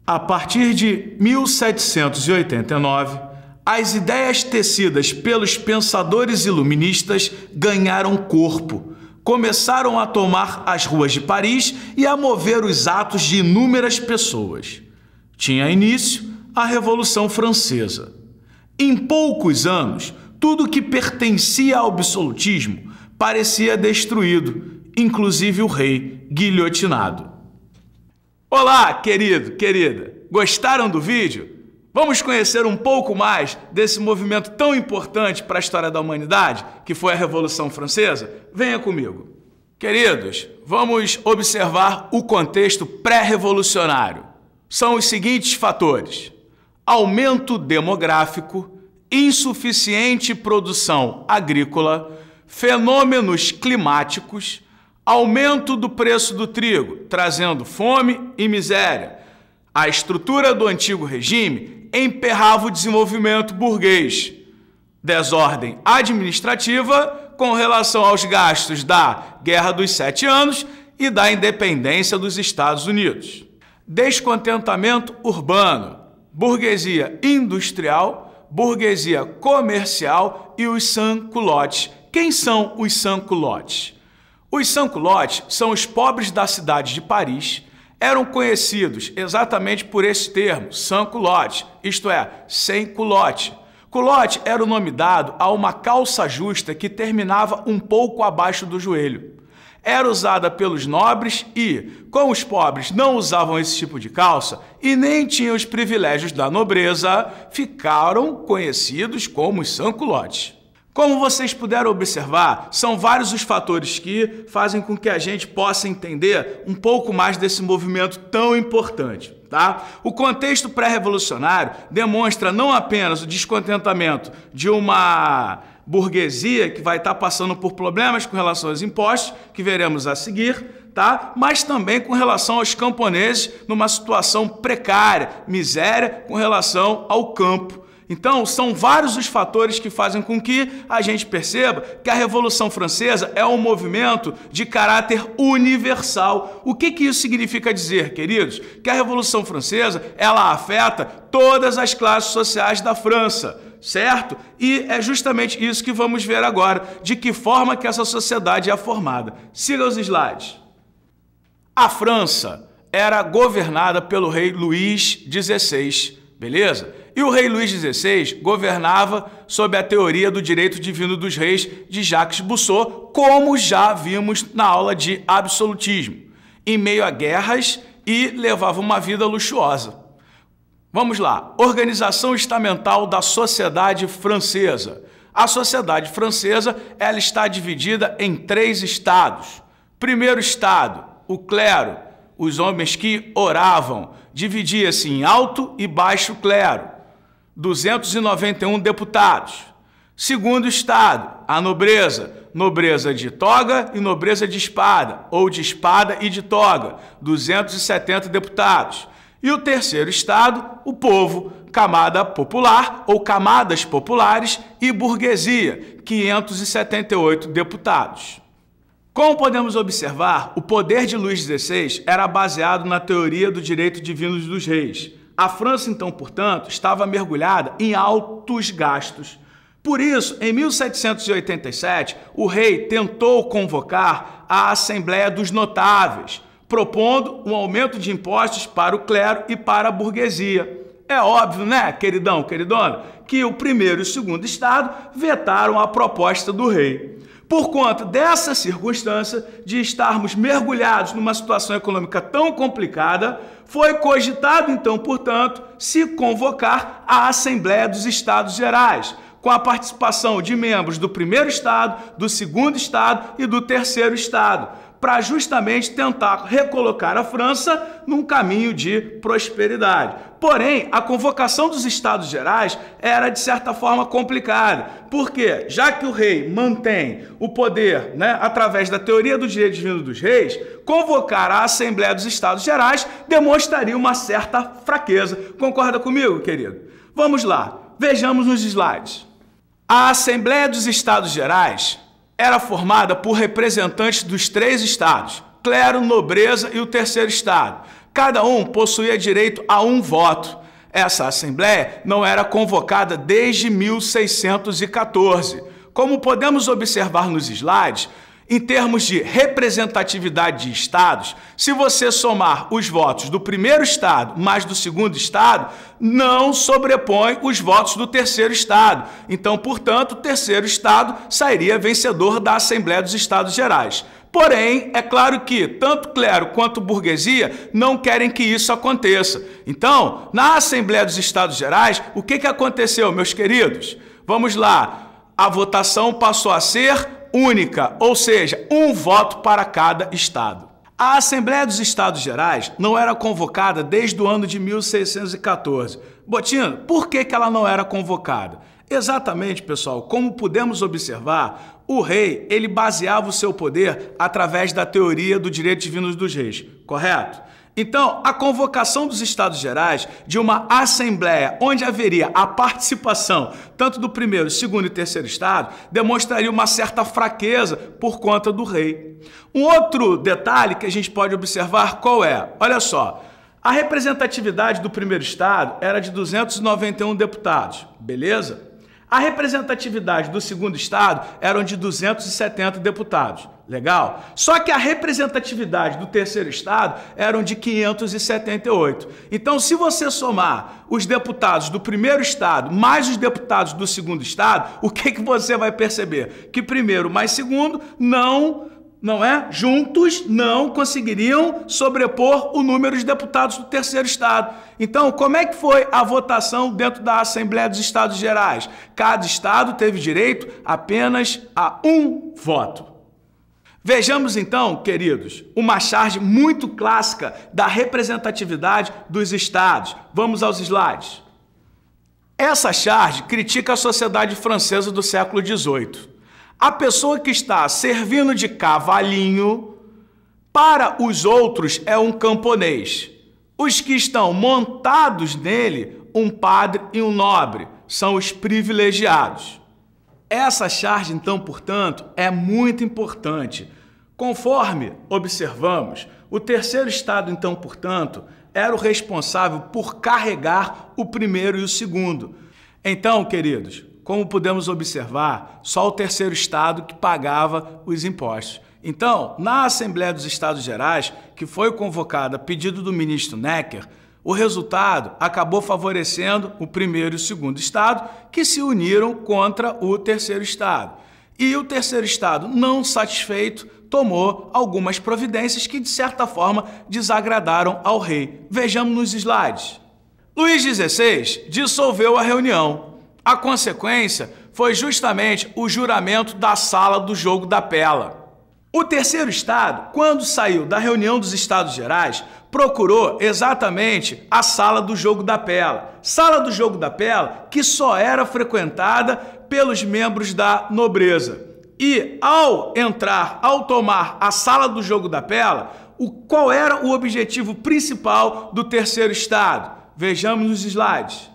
A partir de 1789, as ideias tecidas pelos pensadores iluministas ganharam corpo, começaram a tomar as ruas de Paris e a mover os atos de inúmeras pessoas. Tinha início a Revolução Francesa. Em poucos anos, tudo que pertencia ao absolutismo parecia destruído, inclusive o rei guilhotinado. Olá, querido, querida! Gostaram do vídeo? Vamos conhecer um pouco mais desse movimento tão importante para a história da humanidade, que foi a Revolução Francesa? Venha comigo. Queridos, vamos observar o contexto pré-revolucionário. São os seguintes fatores: aumento demográfico, insuficiente produção agrícola, fenômenos climáticos, aumento do preço do trigo, trazendo fome e miséria. A estrutura do antigo regime emperrava o desenvolvimento burguês. Desordem administrativa com relação aos gastos da Guerra dos 7 Anos e da independência dos Estados Unidos. Descontentamento urbano, burguesia industrial, burguesia comercial e os sans-culottes. Quem são os sans-culottes? Os sans-culottes são os pobres da cidade de Paris. Eram conhecidos exatamente por esse termo, sans-culotte, isto é, sem culotte. Culotte era o nome dado a uma calça justa que terminava um pouco abaixo do joelho. Era usada pelos nobres e, como os pobres não usavam esse tipo de calça e nem tinham os privilégios da nobreza, ficaram conhecidos como os sans-culottes. Como vocês puderam observar, são vários os fatores que fazem com que a gente possa entender um pouco mais desse movimento tão importante, tá? O contexto pré-revolucionário demonstra não apenas o descontentamento de uma burguesia que vai estar passando por problemas com relação aos impostos, que veremos a seguir, tá? Mas também com relação aos camponeses numa situação precária, miséria com relação ao campo. Então, são vários os fatores que fazem com que a gente perceba que a Revolução Francesa é um movimento de caráter universal. O que isso significa dizer, queridos? Que a Revolução Francesa, ela afeta todas as classes sociais da França, certo? E é justamente isso que vamos ver agora, de que forma que essa sociedade é formada. Siga os slides. A França era governada pelo rei Luís XVI, beleza? E o rei Luís XVI governava sob a teoria do direito divino dos reis de Jacques Rousseau, como já vimos na aula de absolutismo, em meio a guerras e levava uma vida luxuosa. Vamos lá, organização estamental da sociedade francesa. A sociedade francesa, ela está dividida em 3 estados. Primeiro estado, o clero, os homens que oravam, dividia-se em alto e baixo clero. 291 deputados. Segundo estado, a nobreza, nobreza de toga e nobreza de espada, ou de espada e de toga, 270 deputados. E o terceiro estado, o povo, camada popular ou camadas populares e burguesia, 578 deputados. Como podemos observar, o poder de Luís XVI era baseado na teoria do direito divino dos reis. A França, então, portanto, estava mergulhada em altos gastos. Por isso, em 1787, o rei tentou convocar a Assembleia dos Notáveis, propondo um aumento de impostos para o clero e para a burguesia. É óbvio, né, queridão, queridona, que o primeiro e o segundo estado vetaram a proposta do rei. Por conta dessa circunstância de estarmos mergulhados numa situação econômica tão complicada, foi cogitado, então, portanto, se convocar a Assembleia dos Estados Gerais, com a participação de membros do primeiro estado, do segundo estado e do terceiro estado, para justamente tentar recolocar a França num caminho de prosperidade. Porém, a convocação dos Estados Gerais era, de certa forma, complicada, porque, já que o rei mantém o poder, através da teoria do direito divino dos reis, convocar a Assembleia dos Estados Gerais demonstraria uma certa fraqueza. Concorda comigo, querido? Vamos lá, vejamos nos slides. A Assembleia dos Estados Gerais era formada por representantes dos 3 estados, clero, nobreza e o terceiro estado. cada um possuía direito a um voto. Essa Assembleia não era convocada desde 1614. Como podemos observar nos slides, em termos de representatividade de estados, se você somar os votos do primeiro estado mais do segundo estado, não sobrepõe os votos do terceiro estado. Então, portanto, o terceiro estado sairia vencedor da Assembleia dos Estados Gerais. Porém, é claro que tanto clero quanto burguesia não querem que isso aconteça. Então, na Assembleia dos Estados Gerais, o que aconteceu, meus queridos? Vamos lá. A votação passou a ser única, ou seja, um voto para cada estado. A Assembleia dos Estados Gerais não era convocada desde o ano de 1614. Botino, por que ela não era convocada? Exatamente, pessoal, como pudemos observar, o rei ele baseava o seu poder através da teoria do direito divino dos reis, correto? Então, a convocação dos Estados Gerais de uma Assembleia onde haveria a participação tanto do primeiro, segundo e terceiro estado demonstraria uma certa fraqueza por conta do rei. Um outro detalhe que a gente pode observar qual é? Olha só, a representatividade do primeiro estado era de 291 deputados, beleza? A representatividade do segundo estado eram de 270 deputados. Legal? Só que a representatividade do terceiro estado eram de 578. Então, se você somar os deputados do primeiro estado mais os deputados do segundo estado, o que você vai perceber? Que primeiro mais segundo juntos não conseguiriam sobrepor o número de deputados do terceiro estado. Então, como é que foi a votação dentro da Assembleia dos Estados Gerais? Cada estado teve direito apenas a um voto. Vejamos então, queridos, uma charge muito clássica da representatividade dos estados. Vamos aos slides. Essa charge critica a sociedade francesa do século XVIII. A pessoa que está servindo de cavalinho, para os outros é um camponês. Os que estão montados nele, um padre e um nobre, são os privilegiados. Essa charge, então, portanto, é muito importante. Conforme observamos, o terceiro estado, então, portanto, era o responsável por carregar o primeiro e o segundo. Então, queridos, como podemos observar, só o terceiro estado que pagava os impostos. Então, na Assembleia dos Estados Gerais, que foi convocada a pedido do ministro Necker, o resultado acabou favorecendo o primeiro e o segundo estado, que se uniram contra o terceiro estado. E o terceiro estado, não satisfeito, tomou algumas providências que, de certa forma, desagradaram ao rei. Vejamos nos slides. Luís XVI dissolveu a reunião. A consequência foi justamente o juramento da Sala do Jogo da Pela. O terceiro estado, quando saiu da reunião dos Estados Gerais, procurou exatamente a Sala do Jogo da Pela. Sala do Jogo da Pela que só era frequentada pelos membros da nobreza. E ao tomar a Sala do Jogo da Pela, qual era o objetivo principal do terceiro estado? Vejamos nos slides.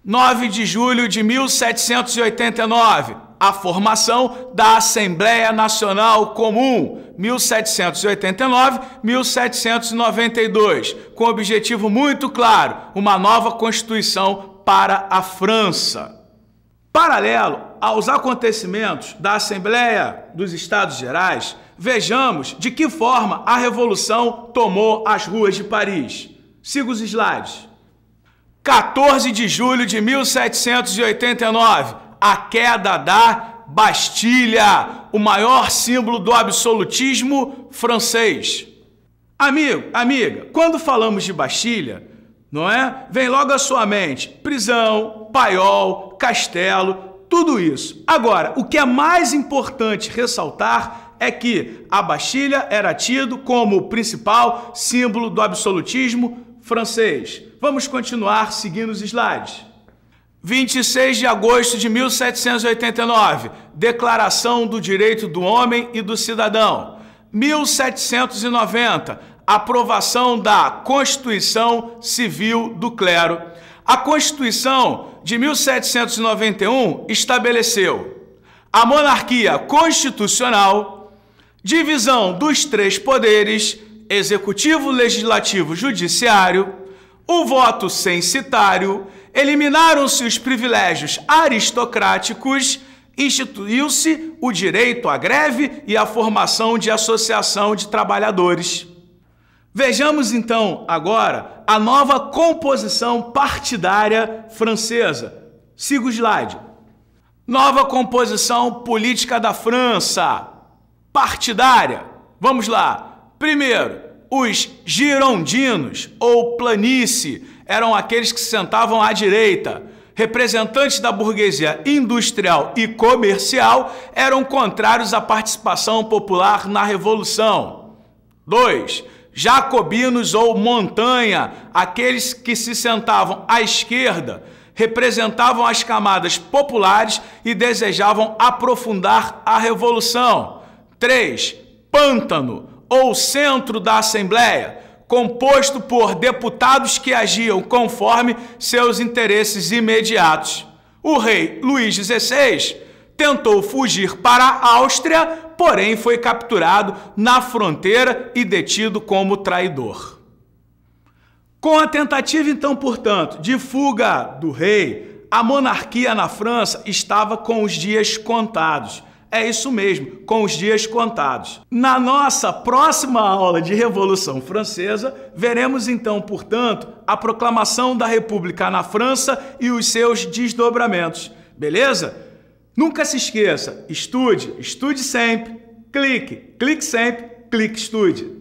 9 de julho de 1789, a formação da Assembleia Nacional Comum, 1789-1792, com objetivo muito claro, uma nova Constituição para a França. Paralelo aos acontecimentos da Assembleia dos Estados Gerais, vejamos de que forma a Revolução tomou as ruas de Paris. Siga os slides. 14 de julho de 1789, a queda da Bastilha, o maior símbolo do absolutismo francês. Amigo, amiga, quando falamos de Bastilha, não é? Vem logo à sua mente prisão, paiol, castelo, tudo isso. Agora, o que é mais importante ressaltar é que a Bastilha era tido como o principal símbolo do absolutismo francês. Vamos continuar seguindo os slides. 26 de agosto de 1789, Declaração do Direito do Homem e do Cidadão. 1790, aprovação da Constituição Civil do Clero. A Constituição de 1791 estabeleceu a monarquia constitucional, divisão dos 3 poderes executivo, legislativo, judiciário, o voto censitário, eliminaram-se os privilégios aristocráticos, instituiu-se o direito à greve e a formação de associação de trabalhadores. Vejamos então agora a nova composição partidária francesa. Siga o slide. Nova composição política da França, partidária. Vamos lá. Primeiro, os girondinos, ou planície, eram aqueles que se sentavam à direita. Representantes da burguesia industrial e comercial eram contrários à participação popular na Revolução. 2. Jacobinos ou montanha, aqueles que se sentavam à esquerda, representavam as camadas populares e desejavam aprofundar a Revolução. 3. Pântano, ou centro da Assembleia, composto por deputados que agiam conforme seus interesses imediatos. O rei Luís XVI tentou fugir para a Áustria, porém foi capturado na fronteira e detido como traidor. Com a tentativa, então, portanto, de fuga do rei, a monarquia na França estava com os dias contados. É isso mesmo, com os dias contados. Na nossa próxima aula de Revolução Francesa, veremos então, portanto, a proclamação da República na França e os seus desdobramentos. Beleza? Nunca se esqueça, estude, estude sempre, clique sempre, clique, estude.